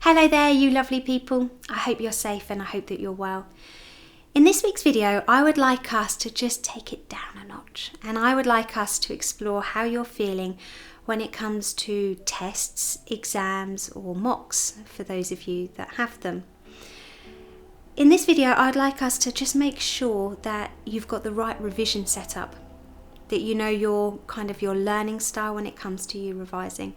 Hello there, you lovely people. I hope you're safe and I hope that you're well. In this week's video, I would like us to just take it down a notch, and I would like us to explore how you're feeling when it comes to tests, exams or mocks for those of you that have them. In this video, I'd like us to just make sure that you've got the right revision set up, that you know your learning style when it comes to you revising.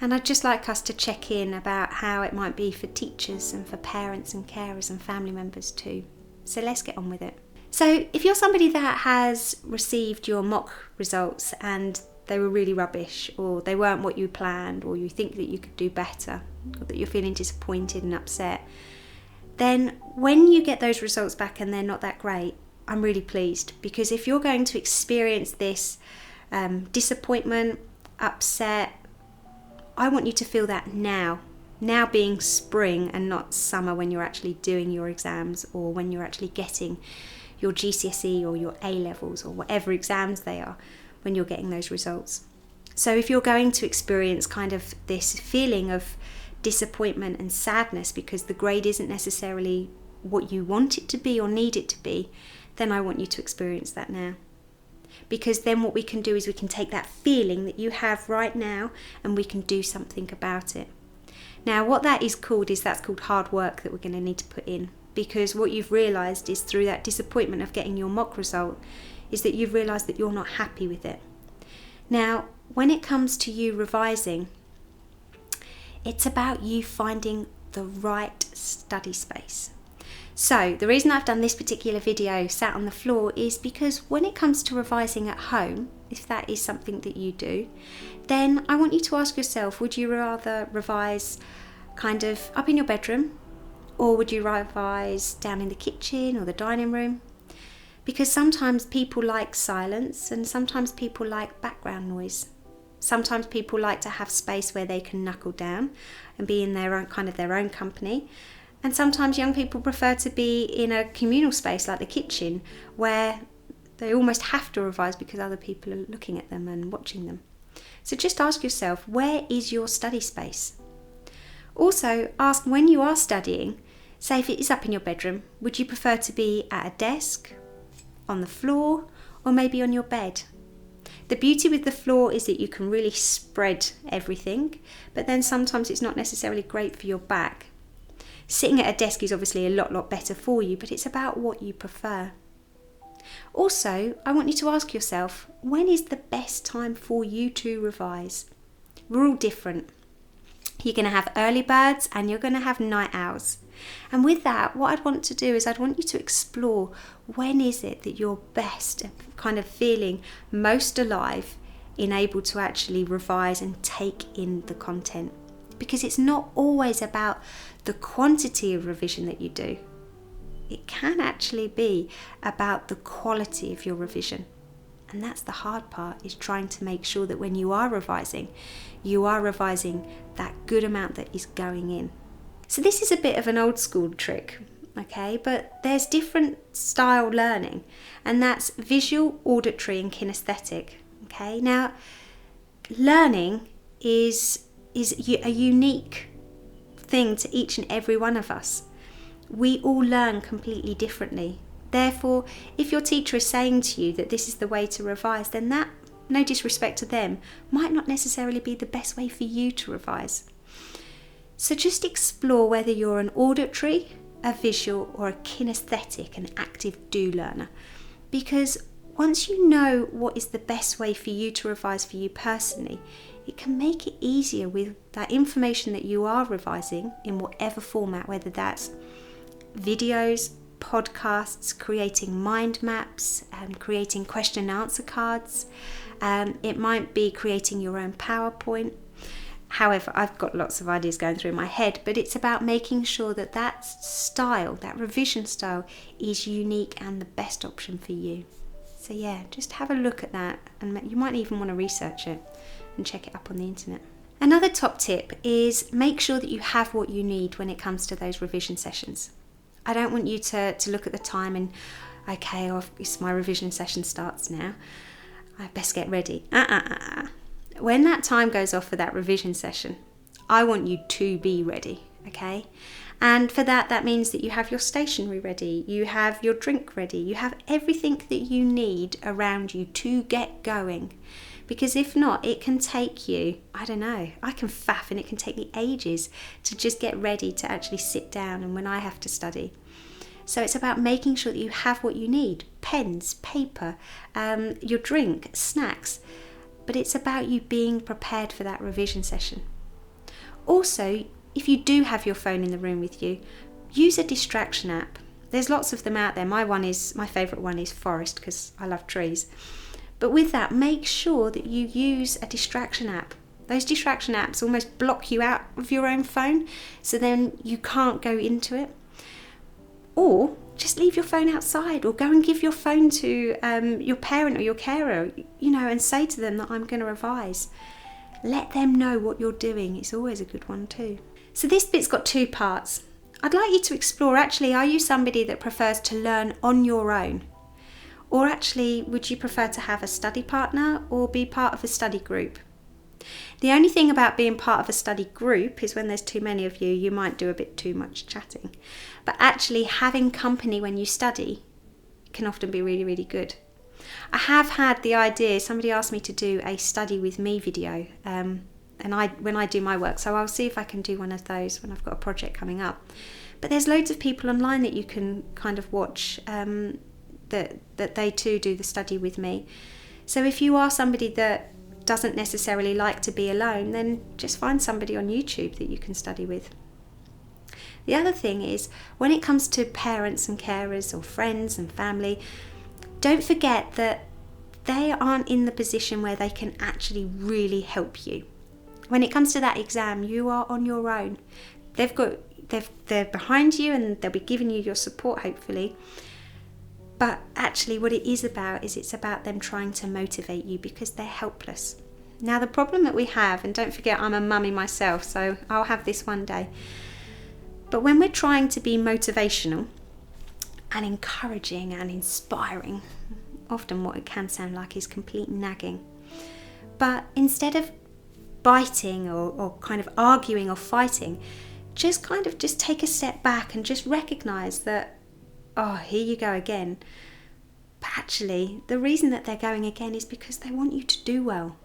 And I'd just like us to check in about how it might be for teachers and for parents and carers and family members too. So let's get on with it. So if you're somebody that has received your mock results and they were really rubbish, or they weren't what you planned, or you think that you could do better, or that you're feeling disappointed and upset, then when you get those results back and they're not that great, I'm really pleased, because if you're going to experience this disappointment, upset, I want you to feel that now being spring and not summer, when you're actually doing your exams or when you're actually getting your GCSE or your A levels or whatever exams they are, when you're getting those results. So if you're going to experience kind of this feeling of disappointment and sadness because the grade isn't necessarily what you want it to be or need it to be, then I want you to experience that now. Because then what we can do is we can take that feeling that you have right now and we can do something about it. Now what that is called that's called hard work that we're going to need to put in, because what you've realised is through that disappointment of getting your mock result is that you've realised that you're not happy with it. Now when it comes to you revising, it's about you finding the right study space. So the reason I've done this particular video sat on the floor is because when it comes to revising at home, if that is something that you do, then I want you to ask yourself, would you rather revise kind of up in your bedroom, or would you revise down in the kitchen or the dining room? Because sometimes people like silence and sometimes people like background noise. Sometimes people like to have space where they can knuckle down and be in their own company. And sometimes young people prefer to be in a communal space like the kitchen, where they almost have to revise because other people are looking at them and watching them. So just ask yourself, where is your study space? Also ask, when you are studying, say if it is up in your bedroom, would you prefer to be at a desk, on the floor, or maybe on your bed? The beauty with the floor is that you can really spread everything, but then sometimes it's not necessarily great for your back. Sitting at a desk is obviously a lot better for you, but it's about what you prefer. Also, I want you to ask yourself, when is the best time for you to revise? We're all different. You're going to have early birds and you're going to have night owls. And with that, what I'd want to do is I'd want you to explore, when is it that you're best, kind of feeling most alive, able to actually revise and take in the content. Because it's not always about the quantity of revision that you do. It can actually be about the quality of your revision. And that's the hard part, is trying to make sure that when you are revising that good amount that is going in. So this is a bit of an old school trick, okay? But there's different style learning, and that's visual, auditory and kinesthetic, okay? Now, learning is a unique thing to each and every one of us. We all learn completely differently. Therefore, if your teacher is saying to you that this is the way to revise, then that, no disrespect to them, might not necessarily be the best way for you to revise. So just explore whether you're an auditory, a visual or a kinesthetic and active do learner. Because once you know what is the best way for you to revise for you personally, it can make it easier with that information that you are revising in whatever format, whether that's videos, podcasts, creating mind maps, creating question and answer cards. It might be creating your own PowerPoint. However, I've got lots of ideas going through my head, but it's about making sure that that style, that revision style, is unique and the best option for you. So yeah, just have a look at that, and you might even want to research it and check it up on the internet. Another top tip is make sure that you have what you need when it comes to those revision sessions. I don't want you to look at the time and, okay, my revision session starts now, I best get ready. When that time goes off for that revision session, I want you to be ready. okay? And for that means that you have your stationery ready, you have your drink ready, you have everything that you need around you to get going. Because if not, it can take you, I don't know, I can faff and it can take me ages to just get ready to actually sit down and when I have to study. So it's about making sure that you have what you need, pens, paper, your drink, snacks. But it's about you being prepared for that revision session. Also, if you do have your phone in the room with you, use a distraction app. There's lots of them out there. My favourite one is Forest because I love trees. But with that, make sure that you use a distraction app. Those distraction apps almost block you out of your own phone, so then you can't go into it. Or just leave your phone outside, or go and give your phone to your parent or your carer, and say to them that I'm going to revise. Let them know what you're doing. It's always a good one too. So this bit's got two parts. I'd like you to explore, actually, are you somebody that prefers to learn on your own? Or actually, would you prefer to have a study partner or be part of a study group? The only thing about being part of a study group is when there's too many of you, you might do a bit too much chatting. But actually having company when you study can often be really, really good. I have had the idea, somebody asked me to do a study with me video when I do my work, so I'll see if I can do one of those when I've got a project coming up. But there's loads of people online that you can kind of watch that they too do the study with me. So if you are somebody that doesn't necessarily like to be alone, then just find somebody on YouTube that you can study with. The other thing is, when it comes to parents and carers or friends and family, don't forget that they aren't in the position where they can actually really help you. When it comes to that exam, you are on your own. They're behind you and they'll be giving you your support, hopefully. But actually what it is about is it's about them trying to motivate you because they're helpless. Now the problem that we have, and don't forget I'm a mummy myself, so I'll have this one day. But when we're trying to be motivational and encouraging and inspiring, often what it can sound like is complete nagging. But instead of biting or kind of arguing or fighting, just take a step back and just recognise that, oh, here you go again. But actually, the reason that they're going again is because they want you to do well.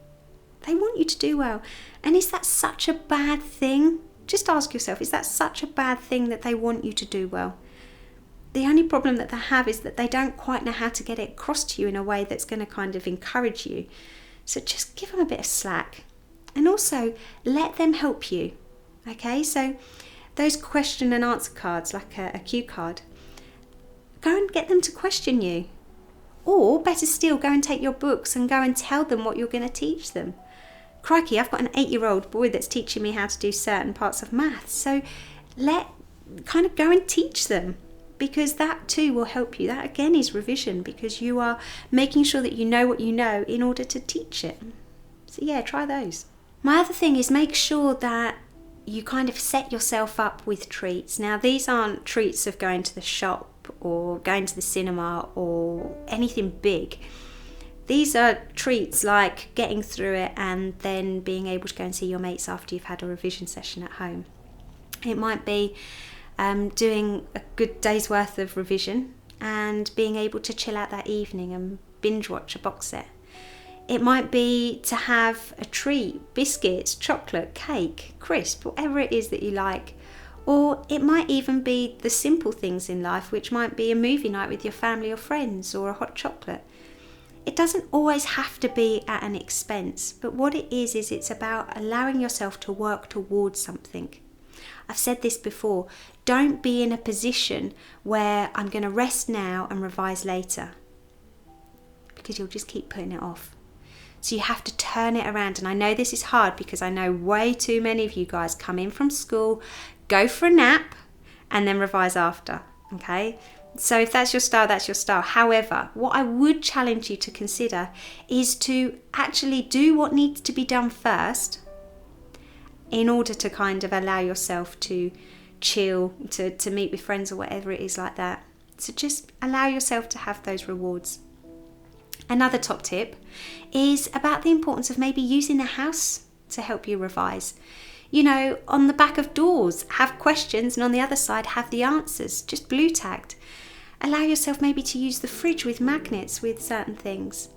They want you to do well. And is that such a bad thing? Just ask yourself, is that such a bad thing that they want you to do well? The only problem that they have is that they don't quite know how to get it across to you in a way that's going to kind of encourage you. So just give them a bit of slack. And also, let them help you. Okay, so those question and answer cards, like a cue card, go and get them to question you. Or better still, go and take your books and go and tell them what you're going to teach them. Crikey, I've got an 8-year-old boy that's teaching me how to do certain parts of maths. So go and teach them, because that too will help you. That again is revision, because you are making sure that you know what you know in order to teach it. So yeah, try those. My other thing is make sure that you kind of set yourself up with treats. Now these aren't treats of going to the shop or going to the cinema or anything big. These are treats like getting through it and then being able to go and see your mates after you've had a revision session at home. It might be doing a good day's worth of revision and being able to chill out that evening and binge watch a box set. It might be to have a treat, biscuits, chocolate, cake, crisp, whatever it is that you like. Or it might even be the simple things in life, which might be a movie night with your family or friends, or a hot chocolate. It doesn't always have to be at an expense, but what it is it's about allowing yourself to work towards something. I've said this before, don't be in a position where I'm going to rest now and revise later, because you'll just keep putting it off. So you have to turn it around. And I know this is hard because I know way too many of you guys come in from school, go for a nap, and then revise after. Okay? So if that's your style, that's your style. However, what I would challenge you to consider is to actually do what needs to be done first in order to kind of allow yourself to chill, to meet with friends or whatever it is like that. So just allow yourself to have those rewards. Another top tip is about the importance of maybe using the house to help you revise. You know, on the back of doors, have questions, and on the other side, have the answers, just blue tagged. Allow yourself maybe to use the fridge with magnets with certain things.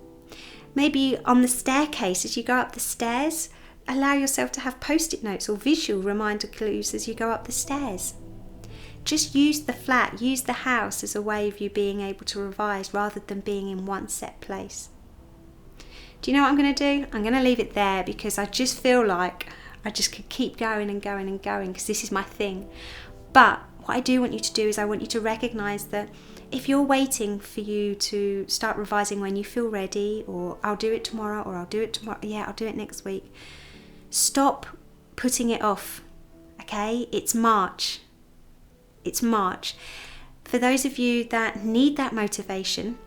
Maybe on the staircase, as you go up the stairs, allow yourself to have post-it notes or visual reminder clues as you go up the stairs. Just use the flat, use the house as a way of you being able to revise rather than being in one set place. Do you know what I'm going to do? I'm going to leave it there because I just feel like I just could keep going and going and going because this is my thing. But what I do want you to do is I want you to recognise that if you're waiting for you to start revising when you feel ready, or I'll do it tomorrow, or I'll do it tomorrow, yeah, I'll do it next week, stop putting it off, okay? It's March. It's March. For those of you that need that motivation,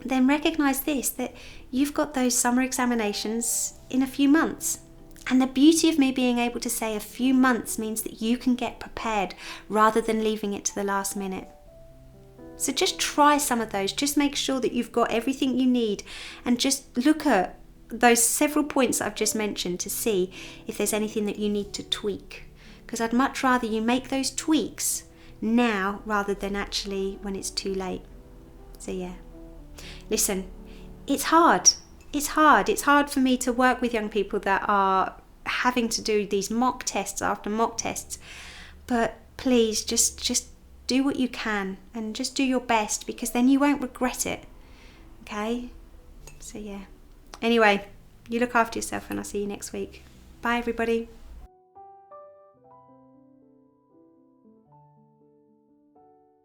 then recognise this, that you've got those summer examinations in a few months. And the beauty of me being able to say a few months means that you can get prepared rather than leaving it to the last minute. So just try some of those. Just make sure that you've got everything you need and just look at those several points that I've just mentioned to see if there's anything that you need to tweak. Because I'd much rather you make those tweaks now rather than actually when it's too late. So yeah. Listen, it's hard. It's hard. It's hard for me to work with young people that are having to do these mock tests after mock tests. But please, just do what you can and just do your best, because then you won't regret it. Okay? So yeah. Anyway, you look after yourself and I'll see you next week. Bye everybody.